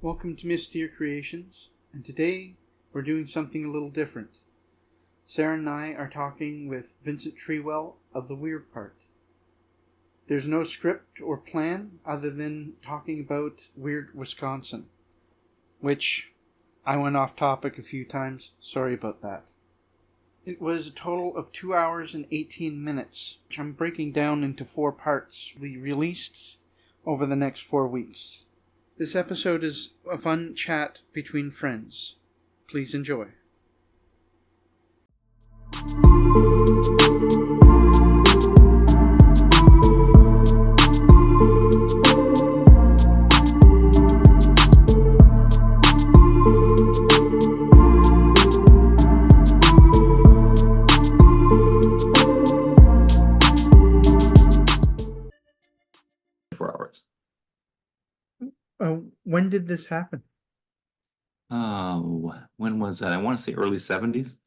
Welcome to Misteyre Creations, and today we're doing something a little different. Sarah and I are talking with Vincent Treewell of The Weird Part. There's no script or plan other than talking about weird Wisconsin, which I went off topic a few times, sorry about that. It was a total of 2 hours and 18 minutes, which I'm breaking down into 4 parts we released over the next 4 weeks. This episode is a fun chat between friends. Please enjoy. When did this happen? When was that? I want to say early 70s.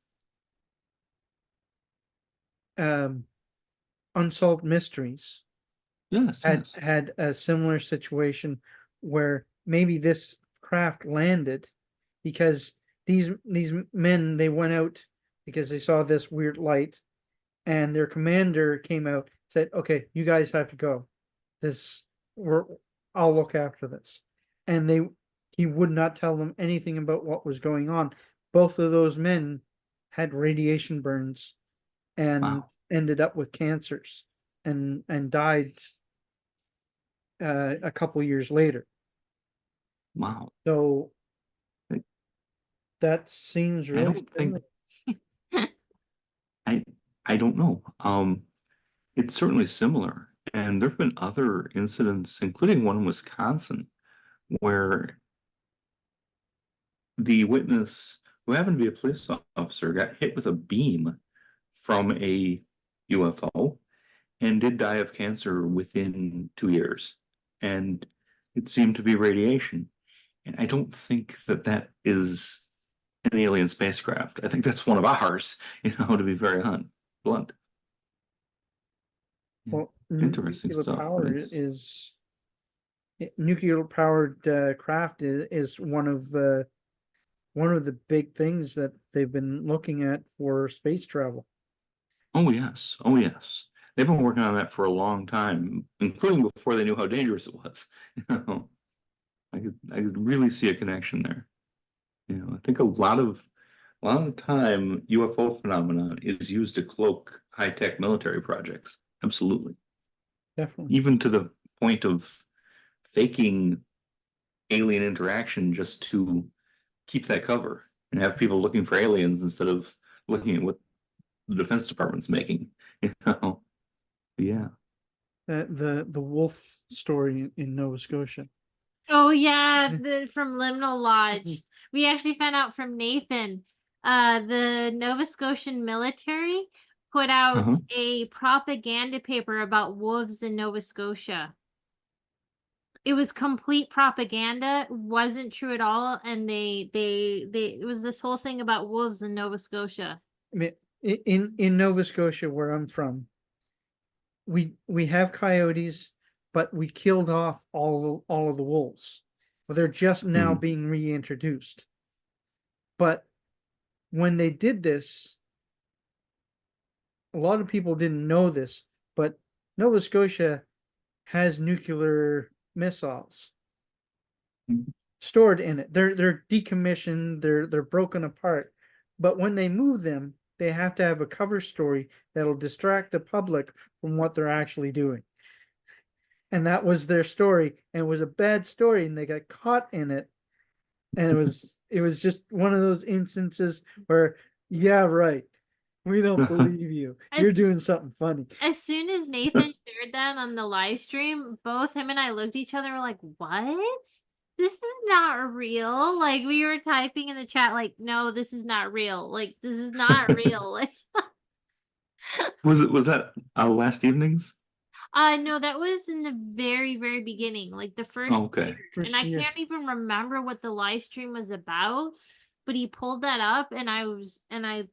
Unsolved Mysteries Yes. had a similar situation where maybe this craft landed because these men, they went out because they saw this weird light, and their commander came out, said, "Okay, you guys have to go. I'll look after this." And he would not tell them anything about what was going on. Both of those men had radiation burns and ended up with cancers and died a couple years later. Wow. So that seems really I don't know. It's certainly similar. And there've been other incidents, including one in Wisconsin, where the witness, who happened to be a police officer, got hit with a beam from a UFO and did die of cancer within 2 years. And it seemed to be radiation. And I don't think that is an alien spacecraft. I think that's one of ours, to be very blunt. Well, interesting stuff. Nuclear powered craft is one of the big things that they've been looking at for space travel. Oh yes. They've been working on that for a long time, including before they knew how dangerous it was. I could really see a connection there. I think a lot of the time UFO phenomena is used to cloak high-tech military projects. Absolutely. Definitely. Even to the point of faking alien interaction just to keep that cover and have people looking for aliens instead of looking at what the Defense Department's making. Yeah. The wolf story in Nova Scotia. Oh yeah, from Liminal Lodge. We actually found out from Nathan. The Nova Scotian military put out a propaganda paper about wolves in Nova Scotia. It was complete propaganda, wasn't true at all, and it was this whole thing about wolves in Nova Scotia. I mean, in Nova Scotia, where I'm from, we have coyotes, but we killed off all of the wolves. Well, they're just now being reintroduced. But when they did this, a lot of people didn't know this, but Nova Scotia has nuclear missiles stored in it. They're decommissioned, they're broken apart. But when they move them, they have to have a cover story that'll distract the public from what they're actually doing. And that was their story, and it was a bad story, and they got caught in it. And it was just one of those instances where, yeah, right, we don't believe you. You're doing something funny. As soon as Nathan shared that on the live stream, both him and I looked at each other, we're like, what? This is not real. Like, we were typing in the chat, like, no, this is not real. Like, this is not real. Like, was that last evening's? No, that was in the very, very beginning, like the first year. And I can't even remember what the live stream was about, but he pulled that up, and I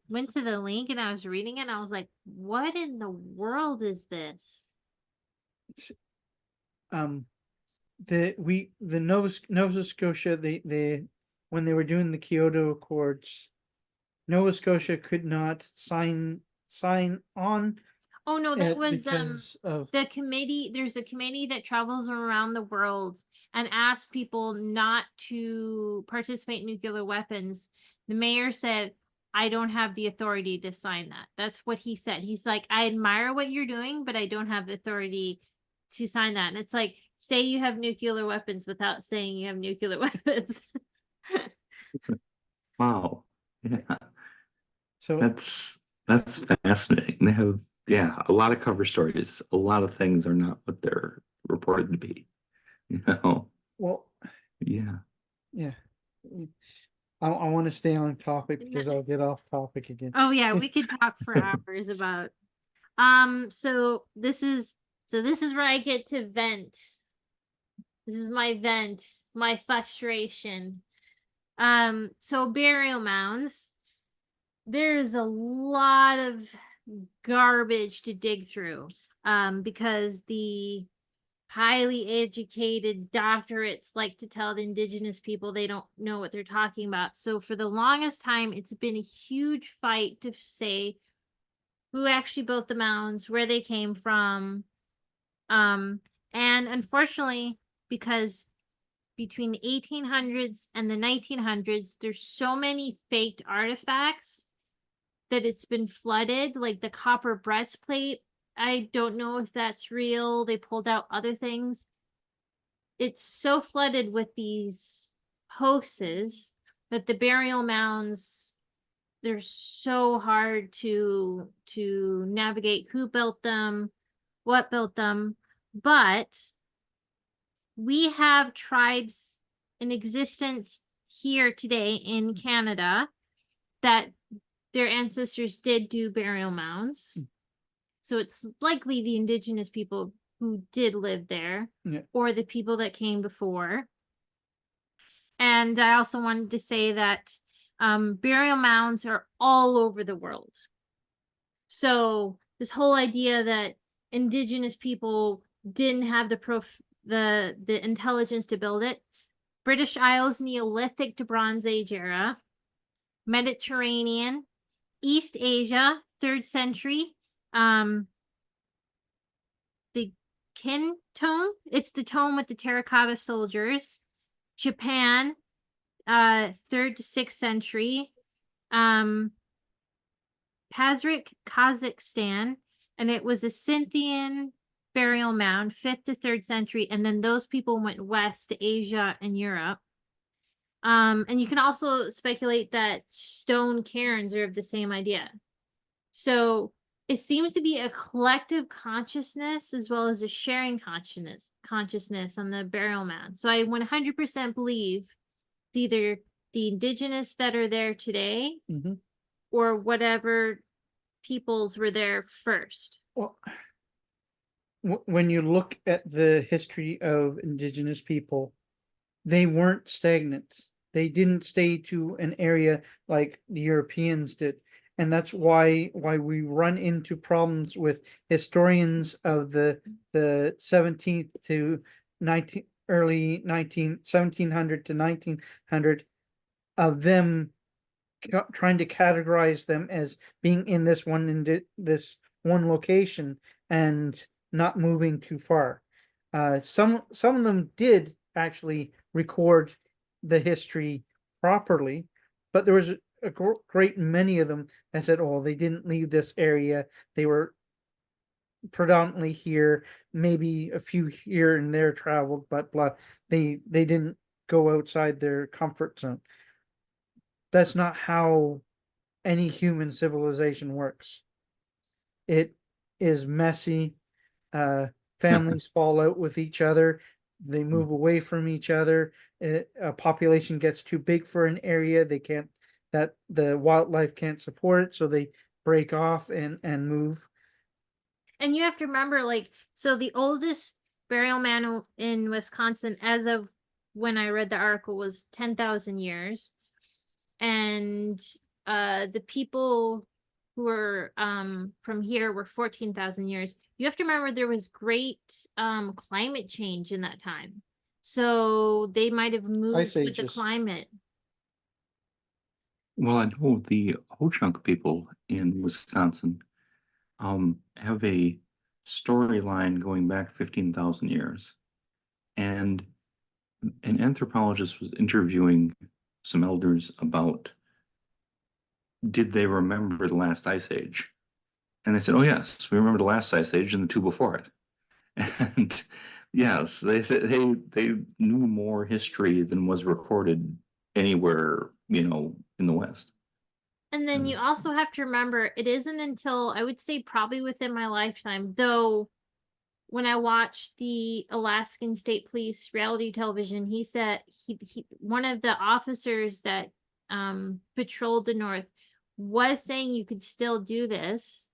went to the link and I was reading it, and I was like, what in the world is this? the Nova Scotia, when they were doing the Kyoto Accords, Nova Scotia could not sign on Oh no, that it was because of the committee. There's a committee that travels around the world and asks people not to participate in nuclear weapons. The mayor said, I don't have the authority to sign that. That's what he said. He's like, I admire what you're doing, but I don't have the authority to sign that. And it's like, say you have nuclear weapons without saying you have nuclear weapons. Wow. Yeah, so that's fascinating. They have, yeah, a lot of cover stories. A lot of things are not what they're reported to be. You know? well Yeah. yeah. I want to stay on topic because I'll get off topic again. Oh yeah, we could talk for hours about so this is where I get to vent. This is my vent, my frustration. So burial mounds, there's a lot of garbage to dig through. Because the highly educated doctorates like to tell the indigenous people they don't know what they're talking about. So for the longest time, it's been a huge fight to say who actually built the mounds, where they came from. And unfortunately, because between the 1800s and the 1900s, there's so many faked artifacts that it's been flooded, like the copper breastplate. I don't know if that's real. They pulled out other things. It's so flooded with these hoaxes that the burial mounds, they're so hard to navigate who built them, what built them. But we have tribes in existence here today in Canada that their ancestors did do burial mounds. So it's likely the indigenous people who did live there, Yeah. or the people that came before. And I also wanted to say that burial mounds are all over the world. So this whole idea that indigenous people didn't have the intelligence to build it. British Isles, Neolithic to Bronze Age era, Mediterranean, East Asia, 3rd century, the Kin tomb. It's the tomb with the terracotta soldiers. Japan, 3rd to 6th century. Pazrik, Kazakhstan, and it was a Scythian burial mound, 5th to 3rd century, and then those people went west to Asia and Europe. And you can also speculate that stone cairns are of the same idea. So it seems to be a collective consciousness as well as a sharing consciousness on the burial mound. So I 100% believe it's either the indigenous that are there today or whatever peoples were there first. Well, when you look at the history of indigenous people, they weren't stagnant. They didn't stay to an area like the Europeans did. And that's why we run into problems with historians of the 17th to 19 early 1700 to 1900 of them trying to categorize them as being in this one location and not moving too far. Some of them did actually record the history properly, but there was a great many of them that said, "Oh, they didn't leave this area. They were predominantly here. Maybe a few here and there traveled, but blah. They didn't go outside their comfort zone." That's not how any human civilization works. It is messy. Families fall out with each other. They move away from each other. A population gets too big for an area. They can't, that the wildlife can't support it, so they break off and move. And you have to remember, like, so the oldest burial mound in Wisconsin, as of when I read the article, was 10,000 years. And the people who were from here were 14,000 years. You have to remember there was great climate change in that time. So they might have moved Ice with the ages. climate. Well, I know the Ho-Chunk people in Wisconsin have a storyline going back 15,000 years. And an anthropologist was interviewing some elders about, did they remember the last ice age? And they said, oh, yes, we remember the last ice age and the two before it. And yes, they knew more history than was recorded anywhere, in the West. And then you Yes. also have to remember, it isn't until I would say probably within my lifetime, though, when I watched the Alaskan State Police reality television, he said he one of the officers that patrolled the north was saying you could still do this.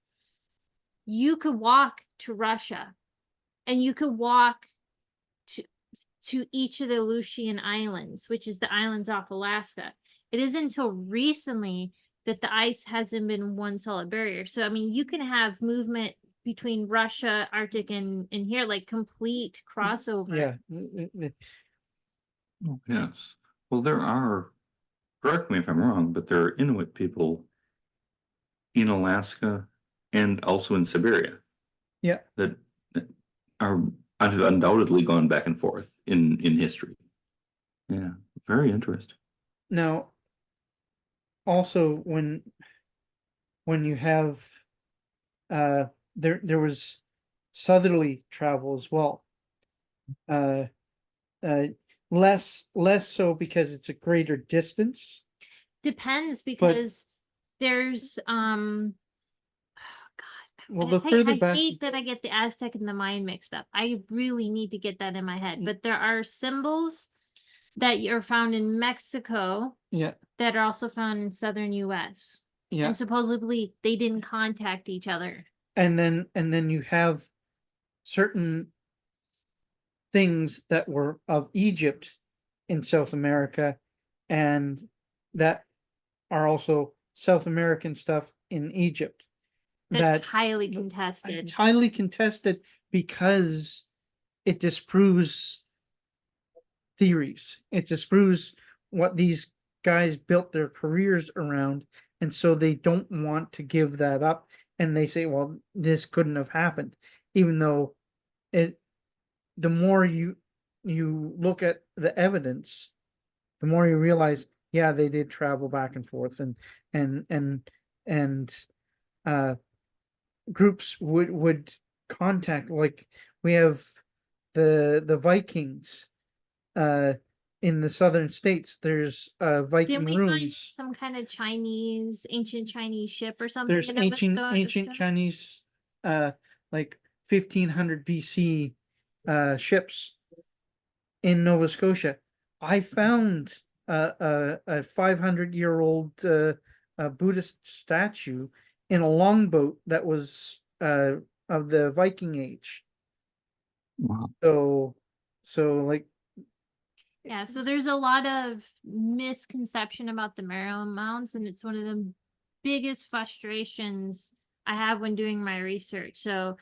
You could walk to Russia, and you could walk to each of the Aleutian Islands, which is the islands off Alaska. It isn't until recently that the ice hasn't been one solid barrier. So I mean, you can have movement between Russia, Arctic, and here, like complete crossover. Yeah. Oh, yes. Well, correct me if I'm wrong, but there are Inuit people in Alaska and also in Siberia Yeah. that are have undoubtedly gone back and forth in history. Yeah, very interesting. Now, also when you have there was southerly travel as well. Uh, less so because it's a greater distance. Depends, because there's Well, I the further back, hate that I get the Aztec and the Mayan mixed up. I really need to get that in my head. But there are symbols that are found in Mexico yeah, that are also found in southern US. yeah, And supposedly they didn't contact each other. and then you have certain things that were of Egypt in South America, and that are also South American stuff in Egypt. That's That highly contested. it's highly contested because it disproves theories. It disproves what these guys built their careers around, and so they don't want to give that up. And they say, well, this couldn't have happened, even though it. The more you look at the evidence, the more you realize, yeah, they did travel back and forth, and and uh groups would contact, like we have the Vikings in the southern states. There's Viking Didn't we find ruins. some kind of ancient Chinese ship or something There's in Nova ancient Scotia? Chinese like 1500 BC ships in Nova Scotia. I found a 500-year-old Buddhist statue in a longboat that was of the Viking age. Wow. So like, Yeah, so there's a lot of misconception about the Maryland Mounds, and it's one of the biggest frustrations I have when doing my research. So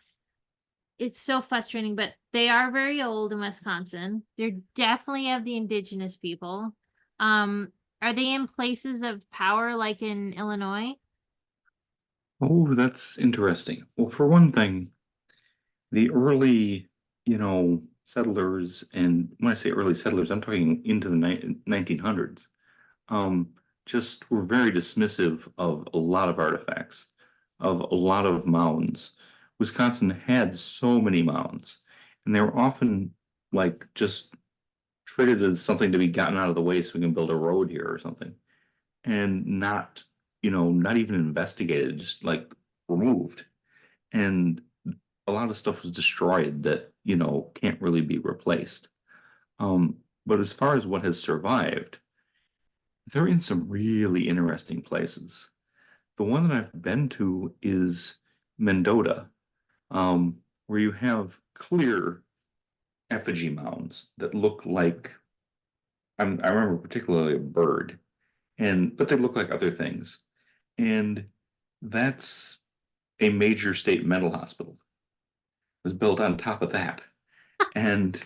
it's so frustrating, but they are very old in Wisconsin. They're definitely of the indigenous people. Are they in places of power like in Illinois? Oh, that's interesting. Well, for one thing, the early, settlers, and when I say early settlers, I'm talking into the 1900s, just were very dismissive of a lot of artifacts, of a lot of mounds. Wisconsin had so many mounds, and they were often like just treated as something to be gotten out of the way so we can build a road here or something, and not even investigated, just like removed. And a lot of stuff was destroyed that, can't really be replaced. But as far as what has survived, they're in some really interesting places. The one that I've been to is Mendota, where you have clear effigy mounds that look like, I remember particularly a bird, but they look like other things. And that's a major state mental hospital. It was built on top of that. And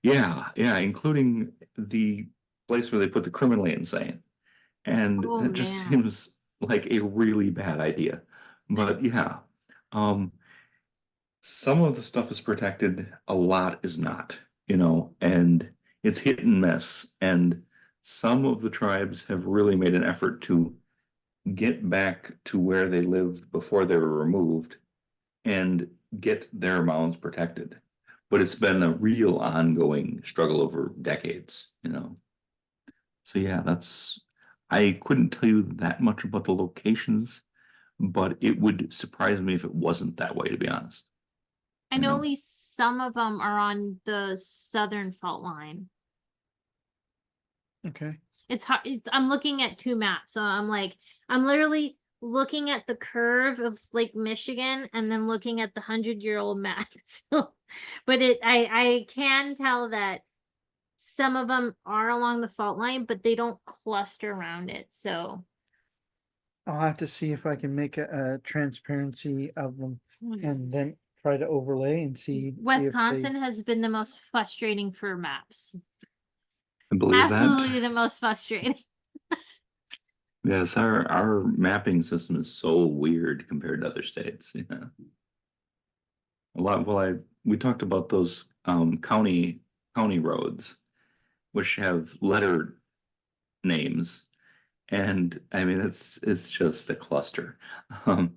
Yeah, yeah, including the place where they put the criminally insane. And Oh that just man. seems like a really bad idea. But yeah, um, some of the stuff is protected, a lot is not, and it's hit and miss. And some of the tribes have really made an effort to get back to where they lived before they were removed and get their mounds protected. But it's been a real ongoing struggle over decades. So yeah, I couldn't tell you that much about the locations, but it would surprise me if it wasn't that way, to be honest. I You know at know, least some of them are on the southern fault line. Okay. It's hard. I'm looking at two maps, so I'm literally looking at the curve of Lake Michigan and then looking at the 100-year-old map. So, but I can tell that some of them are along the fault line, but they don't cluster around it. So, I'll have to see if I can make a transparency of them and then try to overlay and see if they. Wisconsin has been the most frustrating for maps. I believe Absolutely that. the most frustrating. Yes, our mapping system is so weird compared to other states. A lot. Well, we talked about those county roads, which have letter names, and I mean it's just a cluster. Um,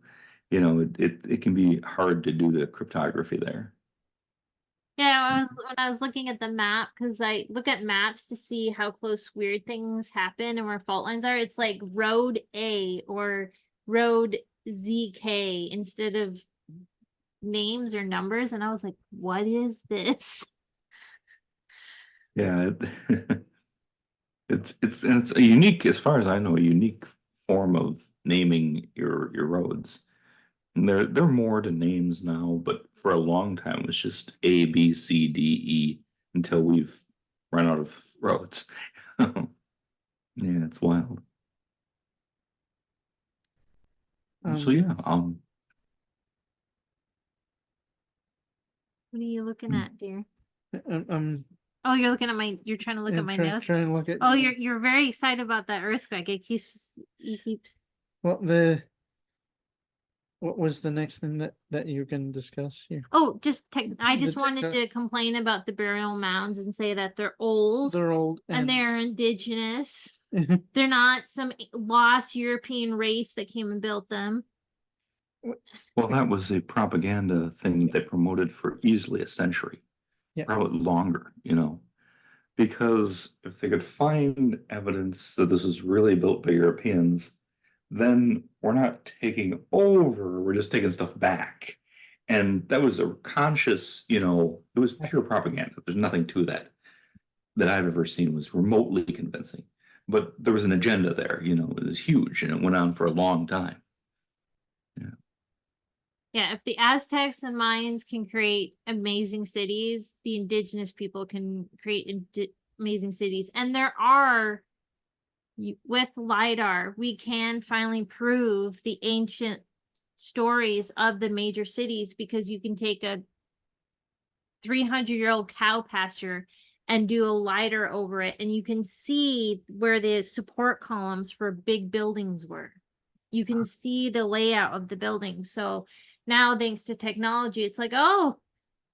it can be hard to do the cryptography there. Yeah, when I was looking at the map, because I look at maps to see how close weird things happen and where fault lines are, it's like road A or road ZK instead of names or numbers. And I was like, what is this? Yeah, it's a unique, as far as I know, a unique form of naming your roads. And they're more to names now, but for a long time it was just A, B, C, D, E until we've run out of roads. Yeah, it's wild. So Um, yeah, What are you looking at, dear? I'm Oh, you're trying to look at my notes. trying to look at. Oh, you're very excited about that earthquake. It keeps. Well, what was the next thing that you can discuss here? Oh, I just The wanted to complain about the burial mounds and say that they're old They're old and they're indigenous. They're not some lost European race that came and built them. well, that was a propaganda thing they promoted for easily a century, Yeah. probably longer, because if they could find evidence that this was really built by Europeans, then we're not taking over, we're just taking stuff back. And that was a conscious, it was pure propaganda. There's nothing to that I've ever seen was remotely convincing. But there was an agenda there, it was huge and it went on for a long time. Yeah. Yeah, if the Aztecs and Mayans can create amazing cities, the indigenous people can create amazing cities. And with LiDAR, we can finally prove the ancient stories of the major cities because you can take a 300-year-old cow pasture and do a LiDAR over it, and you can see where the support columns for big buildings were. You can see the layout of the building. So now, thanks to technology, it's like, oh,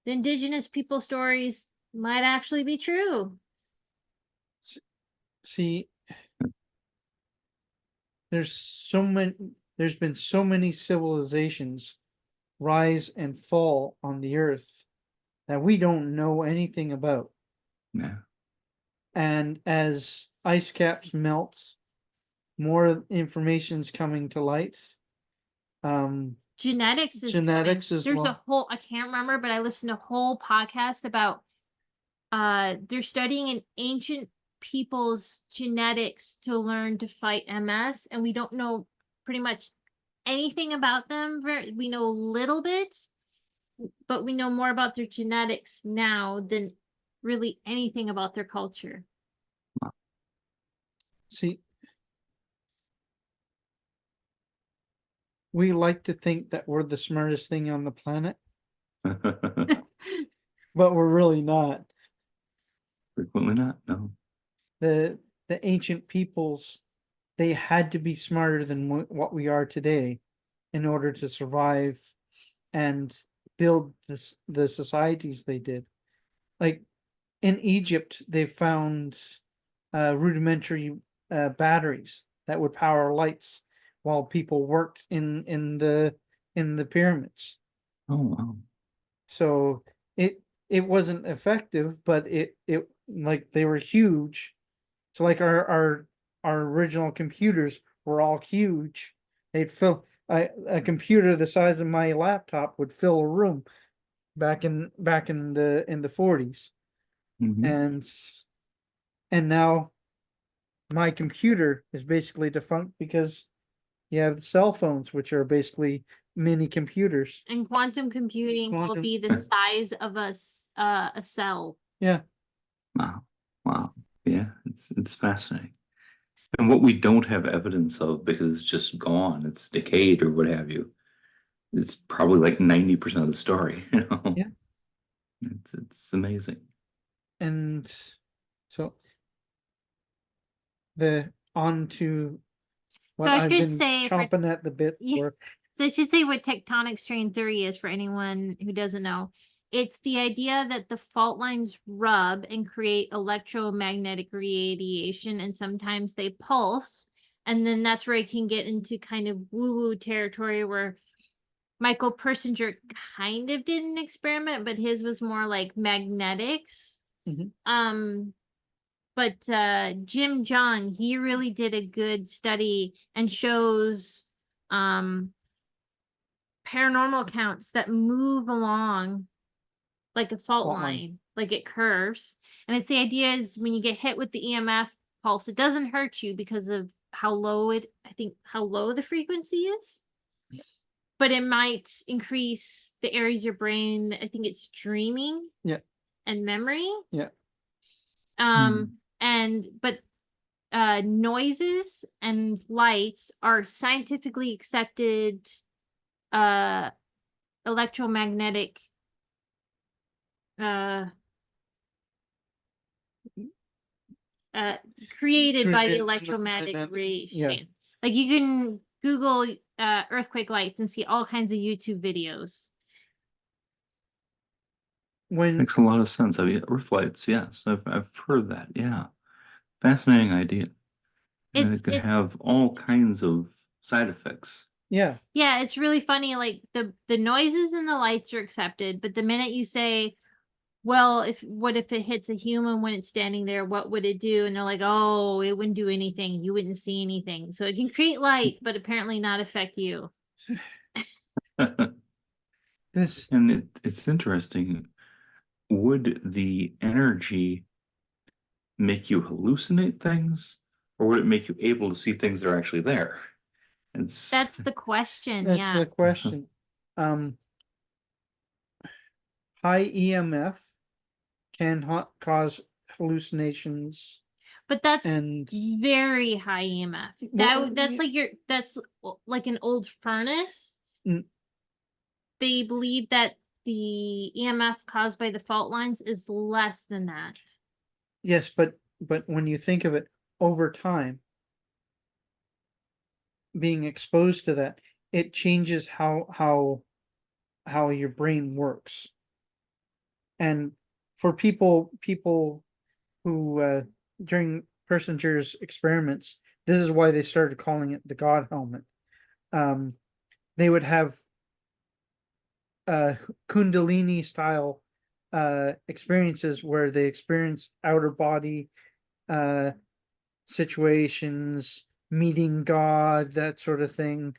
the indigenous people stories might actually be true. See, there's been so many civilizations rise and fall on the earth that we don't know anything about. Yeah. And as ice caps melt, more information's coming to light. Genetics is Genetics coming. as There's a well. whole, I can't remember, but I listened to a whole podcast about they're studying an ancient people's genetics to learn to fight MS, and we don't know pretty much anything about them. We know a little bit, but we know more about their genetics now than really anything about their culture. See, we like to think that we're the smartest thing on the planet, but we're really not. Frequently not, no. The ancient peoples, they had to be smarter than what we are today in order to survive and build the societies they did. Like in Egypt, they found rudimentary batteries that would power lights while people worked in the pyramids. Oh, wow. So it wasn't effective, but it like they were huge. So like our original computers were all huge. They'd fill a computer the size of my laptop would fill a room back in the 40s. Mhm. And now my computer is basically defunct because you have cell phones, which are basically mini computers. And quantum computing will be the size of a cell. Yeah. Wow. Wow. Yeah, it's fascinating. And what we don't have evidence of because it's just gone, it's decayed or what have you, it's probably like 90% of the story, you know? Yeah. It's amazing. And so on to what So I I've should been say chomping at the bit Yeah. for. So I should say what tectonic strain theory is for anyone who doesn't know. It's the idea that the fault lines rub and create electromagnetic radiation, and sometimes they pulse. And then that's where it can get into kind of woo-woo territory where Michael Persinger kind of did an experiment, but his was more like magnetics. Mhm. But Jim Jung, he really did a good study and shows paranormal accounts that move along like a fault line, like it curves. And it's the idea is when you get hit with the EMF pulse, it doesn't hurt you because of how low how low the frequency is. But it might increase the areas of your brain. I think it's dreaming. Yeah. And memory. Yeah. But noises and lights are scientifically accepted electromagnetic uh created by the electromagnetic radiation. Yeah. Like you can Google earthquake lights and see all kinds of YouTube videos. Makes a lot of sense. I mean, Earth lights, yes, I've heard that. Yeah, fascinating idea. And it could have all kinds of side effects. Yeah. Yeah, it's really funny. Like the noises and the lights are accepted, but the minute you say, well, what if it hits a human when it's standing there? What would it do? And they're like, oh, it wouldn't do anything. You wouldn't see anything. So it can create light, but apparently not affect you. And it's interesting. Would the energy make you hallucinate things, or would it make you able to see things that are actually there? That's the question. That's the question. High EMF can cause hallucinations. But that's very high EMF. That's like an old furnace. They believe that the EMF caused by the fault lines is less than that. Yes, but when you think of it over time, being exposed to that, it changes how your brain works. And for people who during Persinger's experiments, this is why they started calling it the God helmet. They would have Kundalini style experiences where they experienced outer body situations, meeting God, that sort of thing.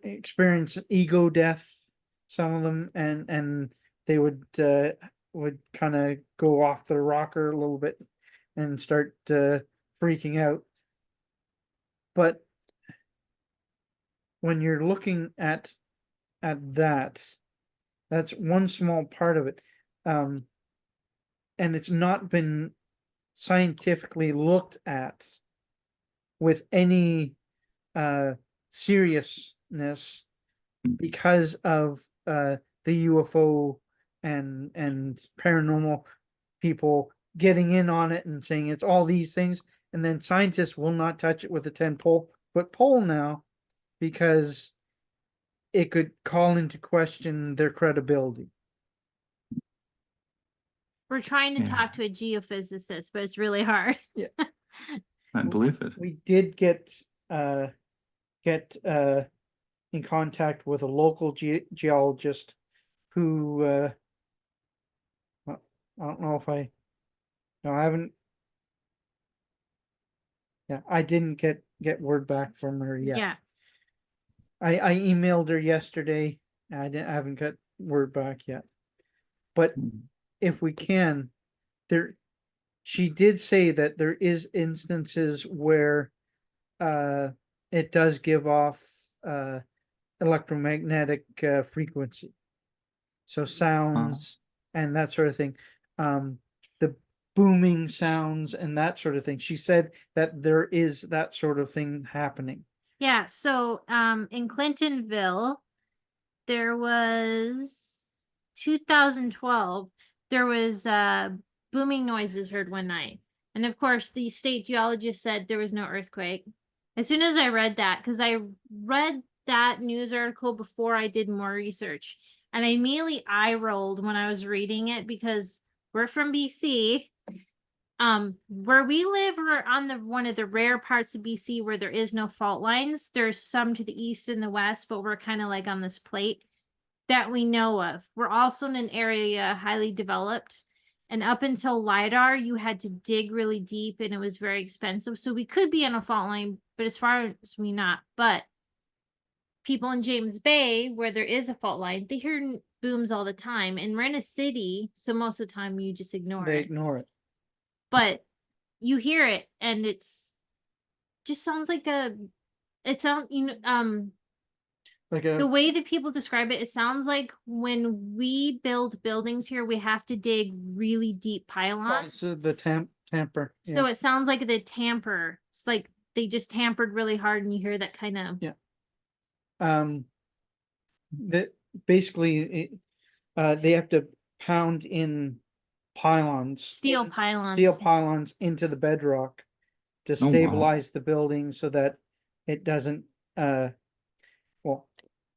Experience ego death, some of them, and they would kind of go off the rocker a little bit and start freaking out. But when you're looking at that's one small part of it, and it's not been scientifically looked at with any seriousness because of the UFO and paranormal people getting in on it and saying it's all these things, and then scientists will not touch it with a 10-foot pole now because it could call into question their credibility. We're trying to Yeah. talk to a geophysicist, but it's really hard. Yeah. I believe it. We did get in contact with a local geologist who I don't know if I haven't. Yeah, I didn't get word back from her yet. Yeah. I emailed her yesterday. I haven't got word back yet. But if we can, she did say that there is instances where it does give off electromagnetic frequency. So sounds and that sort of thing. The booming sounds and that sort of thing. She said that there is that sort of thing happening. Yeah, so in Clintonville, there was 2012, there was booming noises heard one night. And of course, the state geologist said there was no earthquake. As soon as I read that, because I read that news article before I did more research, and I immediately eye rolled when I was reading it because we're from BC. Where we live, we're on one of the rare parts of BC where there is no fault lines. There's some to the east and the west, but we're kind of like on this plate that we know of. We're also in an area highly developed, and up until LiDAR, you had to dig really deep and it was very expensive. So we could be on a fault line, but as far as we not. But people in James Bay, where there is a fault line, they hear booms all the time, and we're in a city, so most of the time you just ignore They it. ignore it. But you hear it and just sounds like the way that people describe it, it sounds like when we build buildings here, we have to dig really deep pylons. So the tamper. So it sounds like the tamper. It's like they just tampered really hard and you hear that kind of. Yeah. That basically they have to pound in Steel pylons into the bedrock to stabilize the building so that it doesn't well,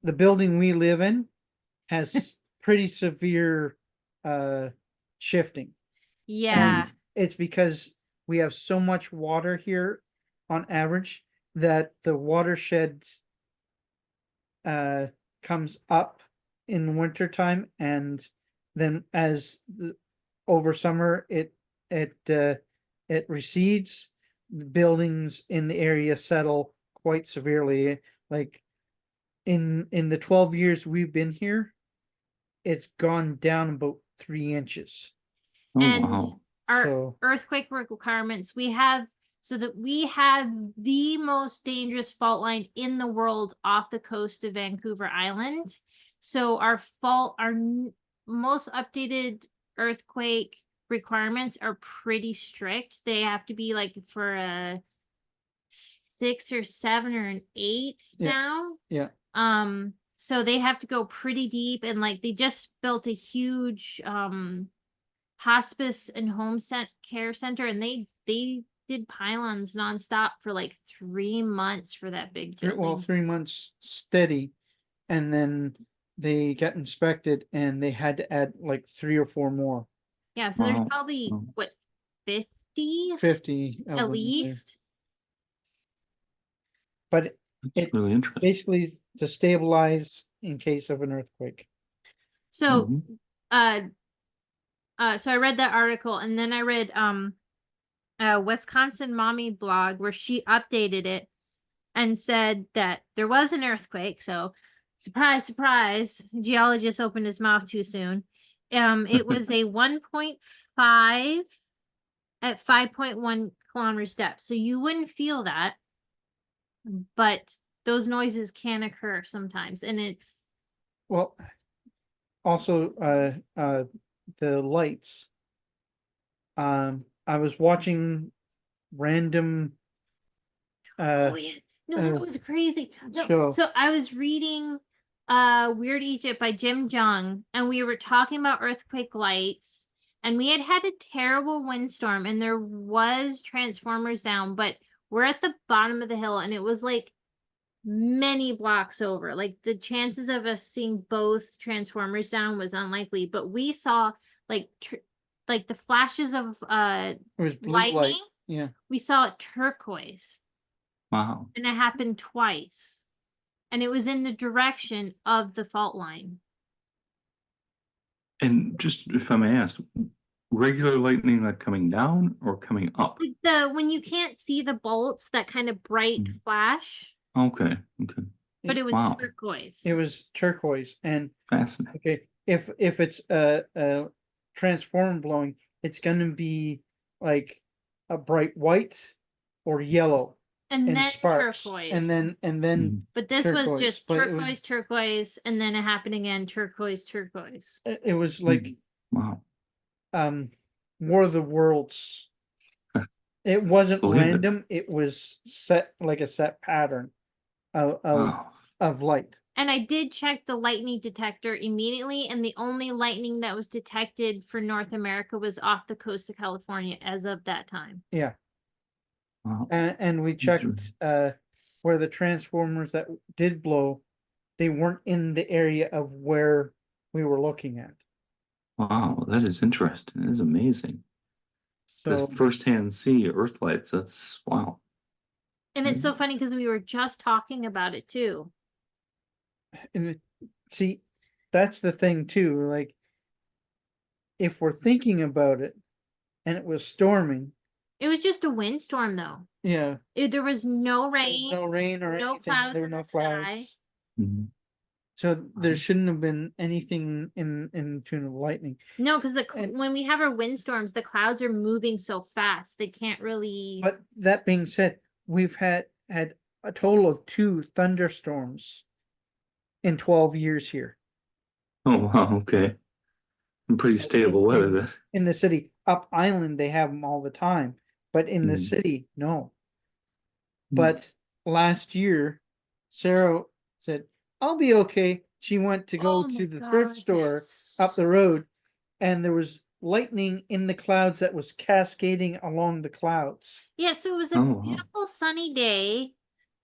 the building we live in has pretty severe shifting. Yeah. And it's because we have so much water here on average that the watershed comes up in wintertime, and then over summer it recedes. The buildings in the area settle quite severely. Like in the 12 years we've been here, it's gone down about 3 inches. Our earthquake requirements, we have the most dangerous fault line in the world off the coast of Vancouver Island. So our most updated earthquake requirements are pretty strict. They have to be like for a 6 or 7 or an 8 now. Yeah. So they have to go pretty deep, and like they just built a huge hospice and home care center, and they did pylons nonstop for like 3 months for that big building. Well, 3 months steady, and then they got inspected and they had to add like 3 or 4 more. Yeah, so there's probably what 50 at least. But it's really interesting. Basically to stabilize in case of an earthquake. So so I read that article, and then I read Wisconsin Mommy blog where she updated it and said that there was an earthquake. So surprise, surprise, geologist opened his mouth too soon. It was a 1.5 at 5.1 kilometers depth. So you wouldn't feel that, but those noises can occur sometimes, and it's also the lights. I was watching random that was crazy. show. So I was reading Weird Egypt by Jim Jung, and we were talking about earthquake lights, and we had a terrible windstorm, and there was transformers down, but we're at the bottom of the hill, and it was like many blocks over. Like the chances of us seeing both transformers down was unlikely, but we saw like the flashes of It was blue light. lightning. Yeah. We saw turquoise. Wow. And it happened twice. And it was in the direction of the fault line. And just if I may ask, regular lightning like coming down or coming up? Like when you can't see the bolts, that kind of bright flash. Okay. But it was Wow. turquoise. It was turquoise. And Fascinating. okay, if it's a transformer blowing, it's gonna be like a bright white or yellow and then sparks. turquoise. And then but this turquoise. was just But turquoise, turquoise, and then it happened again, turquoise, turquoise. it was like Wow. War of the Worlds. It wasn't Believe it. random. It was set like a set pattern of Wow. of light. And I did check the lightning detector immediately, and the only lightning that was detected for North America was off the coast of California as of that time. Yeah. Wow. And we checked where the transformers that did blow, they weren't in the area of where we were looking at. Wow, that is interesting. That is amazing. So The firsthand see Earth lights. That's wow. And it's so funny because we were just talking about it too. and see, that's the thing too. Like, if we're thinking about it, and it was storming. It was just a windstorm, though. Yeah. There was no There was rain, no rain or no anything. clouds There were in no the sky. clouds. Mhm. So there shouldn't have been anything in tune of lightning. No, because And- when we have our windstorms, the clouds are moving so fast they can't really. But that being said, we've had a total of 2 thunderstorms in 12 years here Oh wow, okay. Pretty stable weather then. in the city. Up island, they have them all the time, but in the Mhm. city, no. Mhm. But last year, Sarah said, "I'll be okay." She went to go Oh to my the God, thrift store yes. up the road, and there was lightning in the clouds that was cascading along the clouds. Yeah, so it was a Oh, wow. beautiful sunny day,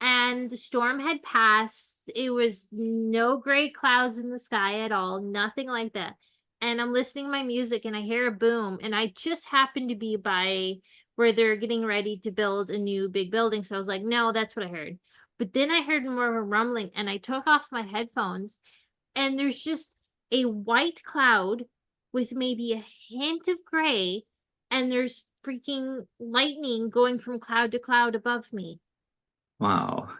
and the storm had passed. It was no gray clouds in the sky at all, nothing like that. And I'm listening to my music, and I hear a boom, and I just happened to be by where they're getting ready to build a new big building. So I was like, no, that's what I heard. But then I heard more of a rumbling, and I took off my headphones, and there's just a white cloud with maybe a hint of gray, and there's freaking lightning going from cloud to cloud above me. Wow.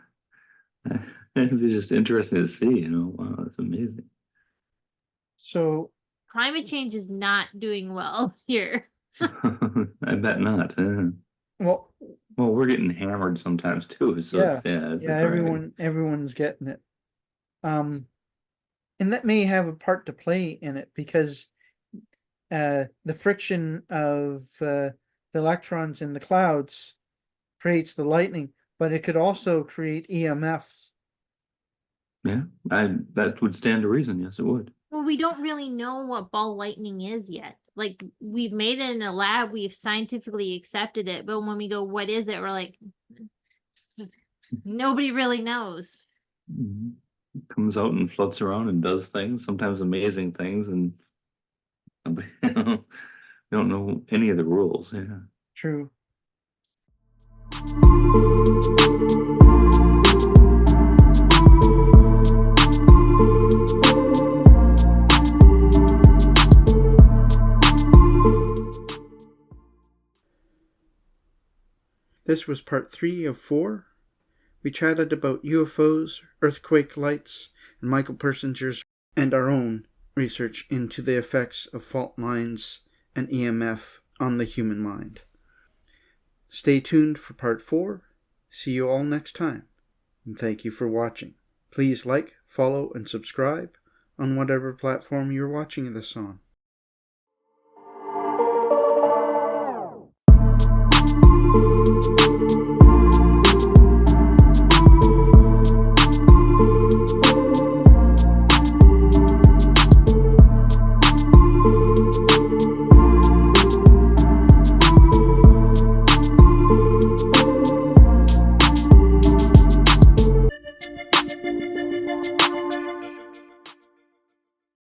It was just interesting to see, Wow, that's amazing. So Climate change is not doing well here. I bet not. well, Well, we're getting hammered sometimes too, so yeah, it's a everyone's getting it. And that may have a part to play in it because the friction of the electrons in the clouds creates the lightning, but it could also create EMF. Yeah, that would stand to reason. Yes, it would. Well, we don't really know what ball lightning is yet. Like, we've made it in a lab, we've scientifically accepted it, but when we go, what is it? We're like, nobody really knows. Mhm. It comes out and floats around and does things, sometimes amazing things, and nobody don't know any of the rules. Yeah. True. This was part 3 of 4. We chatted about UFOs, earthquake lights, and Michael Persinger's and our own research into the effects of fault lines and EMF on the human mind. Stay tuned for part 4. See you all next time, and thank you for watching. Please like, follow, and subscribe on whatever platform you're watching this on.